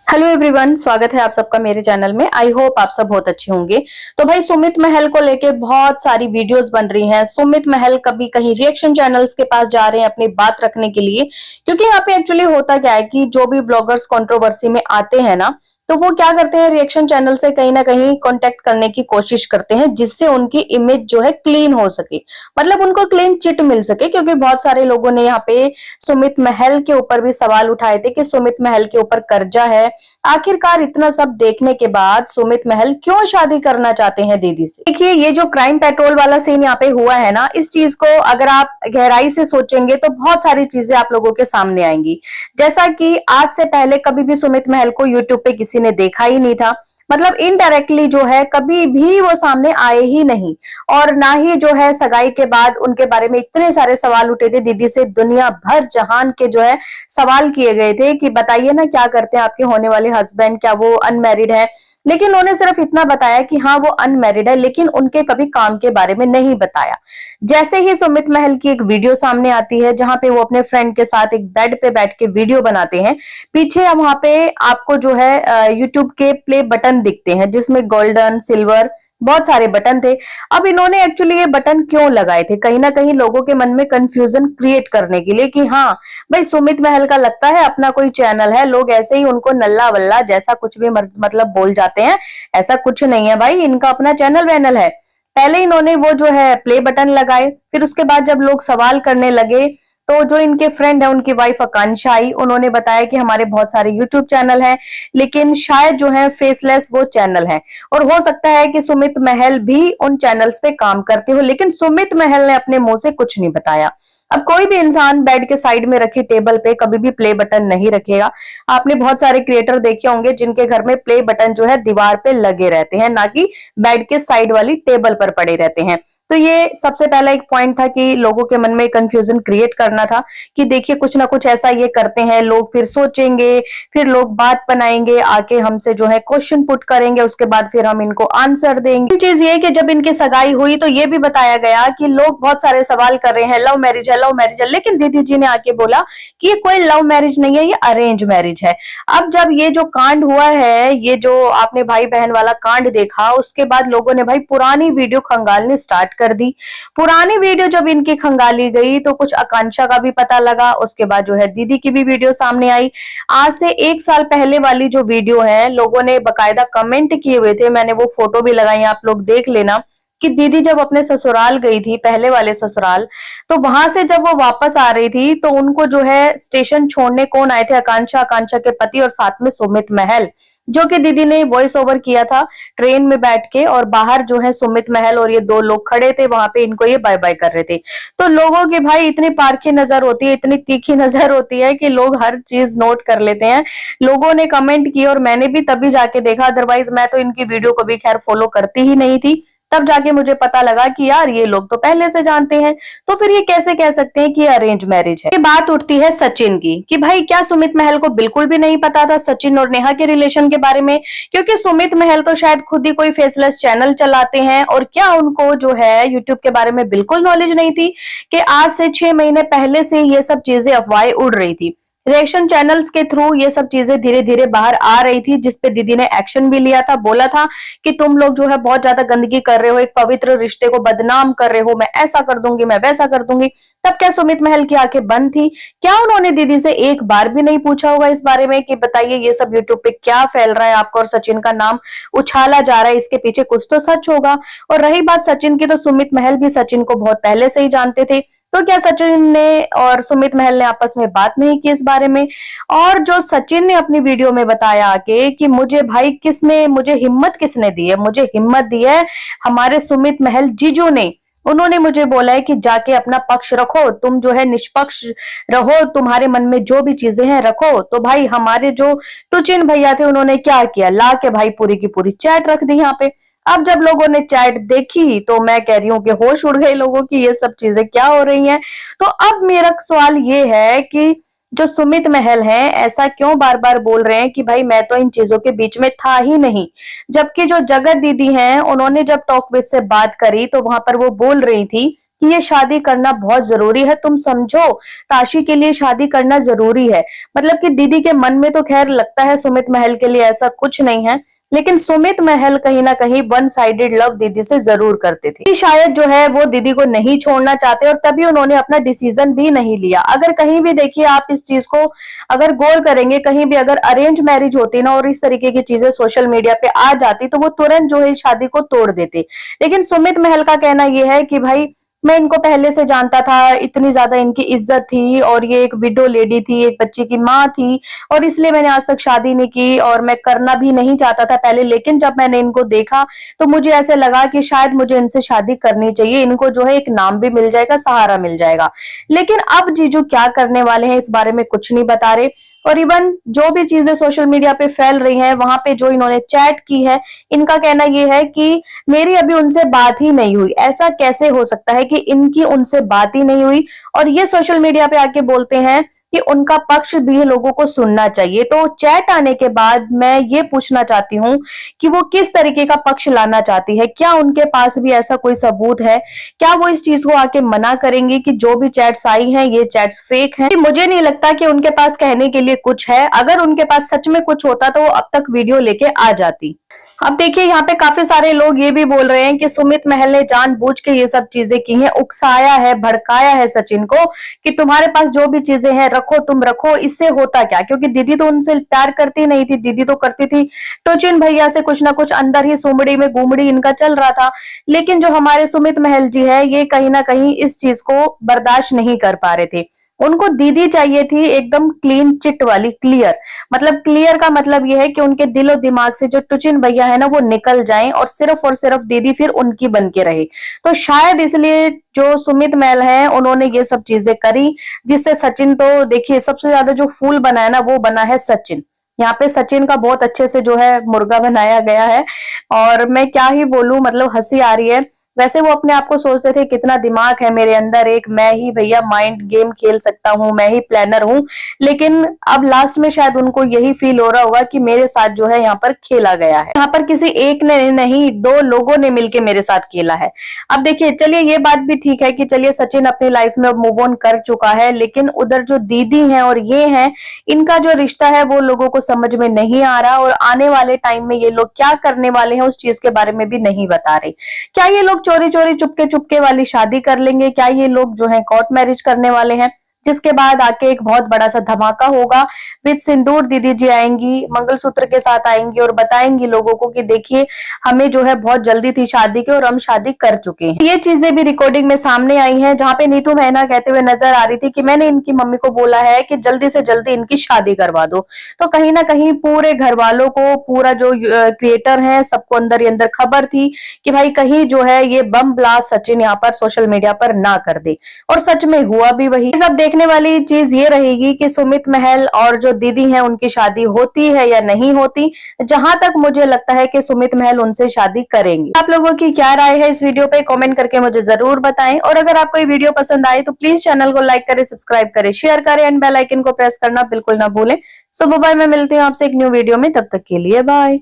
Hello everyone, स्वागत है आप सबका मेरे चैनल में। आई होप आप सब बहुत अच्छे होंगे। तो भाई सुमित महल को लेके बहुत सारी वीडियोस बन रही हैं। सुमित महल कभी कहीं रिएक्शन चैनल्स के पास जा रहे हैं अपनी बात रखने के लिए, क्योंकि यहाँ पे एक्चुअली होता क्या है कि जो भी ब्लॉगर्स कंट्रोवर्सी में आते हैं ना, तो वो क्या करते हैं, रिएक्शन चैनल से कहीं ना कहीं कांटेक्ट करने की कोशिश करते हैं जिससे उनकी इमेज जो है क्लीन हो सके, मतलब उनको क्लीन चिट मिल सके। क्योंकि बहुत सारे लोगों ने यहाँ पे सुमित महल के ऊपर भी सवाल उठाए थे कि सुमित महल के ऊपर कर्जा है। आखिरकार इतना सब देखने के बाद सुमित महल क्यों शादी करना चाहते हैं दीदी से। देखिए, ये जो क्राइम पेट्रोल वाला सीन यहाँ पे हुआ है ना, इस चीज को अगर आप गहराई से सोचेंगे तो बहुत सारी चीजें आप लोगों के सामने आएंगी। जैसा कि आज से पहले कभी भी सुमित महल को यूट्यूब पे किसी ने देखा ही नहीं था, मतलब इनडायरेक्टली जो है कभी भी वो सामने आए ही नहीं। और ना ही जो है सगाई के बाद उनके बारे में इतने सारे सवाल उठे थे, दीदी से दुनिया भर जहान के जो है सवाल किए गए थे कि बताइए ना क्या करते हैं आपके होने वाले हस्बैंड, क्या वो अनमैरिड है। लेकिन उन्होंने सिर्फ इतना बताया कि हाँ वो अनमैरिड है, लेकिन उनके कभी काम के बारे में नहीं बताया। जैसे ही सुमित महल की एक वीडियो सामने आती है जहां पे वो अपने फ्रेंड के साथ एक बेड पे बैठ के वीडियो बनाते हैं, पीछे वहां पे आपको जो है यूट्यूब के प्ले बटन दिखते हैं जिसमें गोल्डन, सिल्वर, बहुत सारे बटन थे। अब इन्होंने एक्चुअली ये बटन क्यों लगाए थे? कहीं ना कहीं लोगों के मन में कंफ्यूजन क्रिएट करने के लिए कि हाँ भाई सुमित महल का लगता है अपना कोई चैनल है, लोग ऐसे ही उनको नल्ला वल्ला जैसा कुछ भी मतलब बोल जाते हैं। ऐसा कुछ नहीं है भाई, इनका अपना चैनल वैनल है। पहले इन्होंने वो जो है प्ले बटन लगाए, फिर उसके बाद जब लोग सवाल करने लगे तो जो इनके फ्रेंड है, उनकी वाइफ आकांक्षा आई, उन्होंने बताया कि हमारे बहुत सारे यूट्यूब चैनल हैं, लेकिन शायद जो है फेसलेस वो चैनल है, और हो सकता है कि सुमित महल भी उन चैनल्स पे काम करते हो। लेकिन सुमित महल ने अपने मुंह से कुछ नहीं बताया। अब कोई भी इंसान बेड के साइड में रखी टेबल पे कभी भी प्ले बटन नहीं रखेगा। आपने बहुत सारे क्रिएटर देखे होंगे जिनके घर में प्ले बटन जो है दीवार पे लगे रहते हैं, ना कि बेड के साइड वाली टेबल पर पड़े रहते हैं। तो ये सबसे पहला एक पॉइंट था कि लोगों के मन में कंफ्यूजन क्रिएट करना था कि देखिए कुछ ना कुछ ऐसा ये करते हैं, लोग फिर सोचेंगे, फिर लोग बात बनाएंगे, आके हमसे जो है क्वेश्चन पुट करेंगे, उसके बाद फिर हम इनको आंसर देंगे। चीज ये कि जब इनकी सगाई हुई तो ये भी बताया गया कि लोग बहुत सारे सवाल कर रहे हैं, लव मैरिज है, लव मैरिज है, लेकिन दीदी जी ने आके बोला कि ये कोई लव मैरिज नहीं है, ये अरेंज मैरिज है। अब जब ये जो कांड हुआ है, ये जो आपने भाई बहन वाला कांड देखा, उसके बाद लोगों ने भाई पुरानी वीडियो खंगालनी स्टार्ट कर दी। पुरानी वीडियो जब इनकी खंगाली गई तो कुछ आकांक्षा का भी पता लगा, उसके बाद जो है दीदी की भी वीडियो सामने आई। आज से 1 साल पहले वाली जो वीडियो है, लोगों ने बकायदा कमेंट किए हुए थे, मैंने वो फोटो भी लगाई, आप लोग देख लेना, कि दीदी जब अपने ससुराल गई थी, पहले वाले ससुराल, तो वहां से जब वो वापस आ रही थी तो उनको जो है स्टेशन छोड़ने कौन आए थे? आकांक्षा, आकांक्षा के पति और साथ में सुमित महल, जो कि दीदी ने वॉइस ओवर किया था ट्रेन में बैठ के, और बाहर जो है सुमित महल और ये 2 लोग खड़े थे वहां पे, इनको ये बाय बाय कर रहे थे। तो लोगों की भाई इतनी पारखी नजर होती है, इतनी तीखी नजर होती है कि लोग हर चीज नोट कर लेते हैं। लोगों ने कमेंट की और मैंने भी तभी जाके देखा, अदरवाइज मैं तो इनकी वीडियो को भी खैर फॉलो करती ही नहीं थी। तब जाके मुझे पता लगा कि यार ये लोग तो पहले से जानते हैं, तो फिर ये कैसे कह सकते हैं कि अरेंज मैरिज है। ये बात उठती है सचिन की कि भाई क्या सुमित महल को बिल्कुल भी नहीं पता था सचिन और नेहा के रिलेशन के बारे में? क्योंकि सुमित महल तो शायद खुद ही कोई फेसलेस चैनल चलाते हैं, और क्या उनको जो है यूट्यूब के बारे में बिल्कुल नॉलेज नहीं थी कि आज से 6 महीने पहले से ये सब चीजें अफवाहें उड़ रही थी। रिएक्शन चैनल्स के थ्रू ये सब चीजें धीरे धीरे बाहर आ रही थी, जिसपे दीदी ने एक्शन भी लिया था, बोला था कि तुम लोग जो है बहुत ज्यादा गंदगी कर रहे हो, एक पवित्र रिश्ते को बदनाम कर रहे हो, मैं ऐसा कर दूंगी, मैं वैसा कर दूंगी। तब क्या सुमित महल की आंखें बंद थी? क्या उन्होंने दीदी से एक बार भी नहीं पूछा होगा इस बारे में कि बताइए ये सब यूट्यूब पे क्या फैल रहा है, आपका और सचिन का नाम उछाला जा रहा है, इसके पीछे कुछ तो सच होगा। और रही बात सचिन की, तो सुमित महल भी सचिन को बहुत पहले से ही जानते थे, तो क्या सचिन ने और सुमित महल ने आपस में बात नहीं की इस बारे में? और जो सचिन ने अपनी वीडियो में बताया आके कि मुझे भाई किसने, मुझे हिम्मत किसने दी है? मुझे हिम्मत दी है हमारे सुमित महल जीजू ने। उन्होंने मुझे बोला है कि जाके अपना पक्ष रखो, तुम जो है निष्पक्ष रहो, तुम्हारे मन में जो भी चीजें हैं रखो। तो भाई हमारे जो टुचिन भैया थे, उन्होंने क्या किया, ला के भाई पूरी की पूरी चैट रख दी यहाँ पे। अब जब लोगों ने चैट देखी तो मैं कह रही हूँ कि होश उड़ गए लोगों की, ये सब चीजें क्या हो रही हैं। तो अब मेरा सवाल ये है कि जो सुमित महल हैं ऐसा क्यों बार बार बोल रहे हैं कि भाई मैं तो इन चीजों के बीच में था ही नहीं? जबकि जो जगत दीदी हैं, उन्होंने जब टॉक विद से बात करी तो वहां पर वो बोल रही थी कि ये शादी करना बहुत जरूरी है, तुम समझो ताशी के लिए शादी करना जरूरी है। मतलब कि दीदी के मन में तो खैर लगता है सुमित महल के लिए ऐसा कुछ नहीं है, लेकिन सुमित महल कहीं ना कहीं वन साइडेड लव दीदी से जरूर करते थे। शायद जो है वो दीदी को नहीं छोड़ना चाहते और तभी उन्होंने अपना डिसीजन भी नहीं लिया। अगर कहीं भी देखिए आप इस चीज को अगर गौर करेंगे, कहीं भी अगर अरेंज मैरिज होती ना और इस तरीके की चीजें सोशल मीडिया पे आ जाती तो वो तुरंत जो है शादी को तोड़ देते। लेकिन सुमित महल का कहना यह है कि भाई मैं इनको पहले से जानता था, इतनी ज्यादा इनकी इज्जत थी और ये एक विडो लेडी थी, एक बच्चे की माँ थी और इसलिए मैंने आज तक शादी नहीं की और मैं करना भी नहीं चाहता था पहले। लेकिन जब मैंने इनको देखा तो मुझे ऐसे लगा कि शायद मुझे इनसे शादी करनी चाहिए, इनको जो है एक नाम भी मिल जाएगा, सहारा मिल जाएगा। लेकिन अब जीजू क्या करने वाले हैं इस बारे में कुछ नहीं बता रहे। और इवन जो भी चीजें सोशल मीडिया पे फैल रही हैं वहां पे जो इन्होंने चैट की है, इनका कहना यह है कि मेरी अभी उनसे बात ही नहीं हुई। ऐसा कैसे हो सकता है कि इनकी उनसे बात ही नहीं हुई और ये सोशल मीडिया पे आके बोलते हैं कि उनका पक्ष भी लोगों को सुनना चाहिए। तो चैट आने के बाद मैं ये पूछना चाहती हूँ कि वो किस तरीके का पक्ष लाना चाहती है, क्या उनके पास भी ऐसा कोई सबूत है, क्या वो इस चीज को आके मना करेंगे कि जो भी चैट्स आई हैं ये चैट्स फेक हैं। मुझे नहीं लगता कि उनके पास कहने के लिए कुछ है, अगर उनके पास सच में कुछ होता तो वो अब तक वीडियो लेके आ जाती। अब देखिए यहाँ पे काफी सारे लोग ये भी बोल रहे हैं कि सुमित महल ने जानबूझ के ये सब चीजें की हैं, उकसाया है, भड़काया है सचिन को कि तुम्हारे पास जो भी चीजें हैं रखो, तुम रखो, इससे होता क्या। क्योंकि दीदी तो उनसे प्यार करती नहीं थी, दीदी तो करती थी टोचिन भैया से, कुछ ना कुछ अंदर ही सुमड़ी में गुमड़ी इनका चल रहा था। लेकिन जो हमारे सुमित महल जी है ये कहीं ना कहीं इस चीज को बर्दाश्त नहीं कर पा रहे थे। उनको दीदी चाहिए थी एकदम क्लीन चिट वाली, क्लियर। मतलब क्लियर का मतलब यह है कि उनके दिलो दिमाग से जो टुचिन भैया है ना वो निकल जाएं और सिर्फ दीदी फिर उनकी बन के रहे। तो शायद इसलिए जो सुमित महल है उन्होंने ये सब चीजें करी, जिससे सचिन तो देखिए सबसे ज्यादा जो फूल बना है ना वो बना है सचिन। यहाँ पे सचिन का बहुत अच्छे से जो है मुर्गा बनाया गया है और मैं क्या ही बोलूं, मतलब हंसी आ रही है। वैसे वो अपने आप को सोचते थे कितना दिमाग है मेरे अंदर, एक मैं ही भैया माइंड गेम खेल सकता हूँ, मैं ही प्लानर हूँ। लेकिन अब लास्ट में शायद उनको यही फील हो रहा होगा कि मेरे साथ जो है यहाँ पर खेला गया है। यहाँ पर किसी एक ने नहीं, दो लोगों ने मिलके मेरे साथ खेला है। अब देखिए चलिए ये बात भी ठीक है कि चलिए सचिन अपनी लाइफ में मूव ऑन कर चुका है, लेकिन उधर जो दीदी है और ये है, इनका जो रिश्ता है वो लोगों को समझ में नहीं आ रहा और आने वाले टाइम में ये लोग क्या करने वाले हैं उस चीज के बारे में भी नहीं बता रहे। क्या ये लोग चोरी चोरी चुपके चुपके वाली शादी कर लेंगे, क्या ये लोग जो है कोर्ट मैरिज करने वाले हैं, जिसके बाद आके एक बहुत बड़ा सा धमाका होगा। विद सिंदूर दीदी जी आएंगी, मंगलसूत्र के साथ आएंगी और बताएंगी लोगों को कि देखिए हमें जो है बहुत जल्दी थी शादी की और हम शादी कर चुके हैं। ये चीजें भी रिकॉर्डिंग में सामने आई हैं, जहां पे नीतू मैना कहते हुए नजर आ रही थी कि मैंने इनकी मम्मी को बोला है कि जल्दी से जल्दी इनकी शादी करवा दो। तो कहीं ना कहीं पूरे घर वालों को, पूरा जो क्रिएटर है सबको अंदर ही अंदर खबर थी कि भाई कहीं जो है ये बम ब्लास्ट सचिन यहाँ पर सोशल मीडिया पर ना कर दे। और सच में हुआ भी वही। सब देखने वाली चीज ये रहेगी कि सुमित महल और जो दीदी है उनकी शादी होती है या नहीं होती। जहां तक मुझे लगता है कि सुमित महल उनसे शादी करेंगे। आप लोगों की क्या राय है इस वीडियो पे कमेंट करके मुझे जरूर बताएं। और अगर आपको ये वीडियो पसंद आए तो प्लीज चैनल को लाइक करें, सब्सक्राइब करें, शेयर करें एंड बेल आइकन को प्रेस करना बिल्कुल ना भूलें। सो बाय, मैं मिलती हूँ आपसे एक न्यू वीडियो में, तब तक के लिए बाय।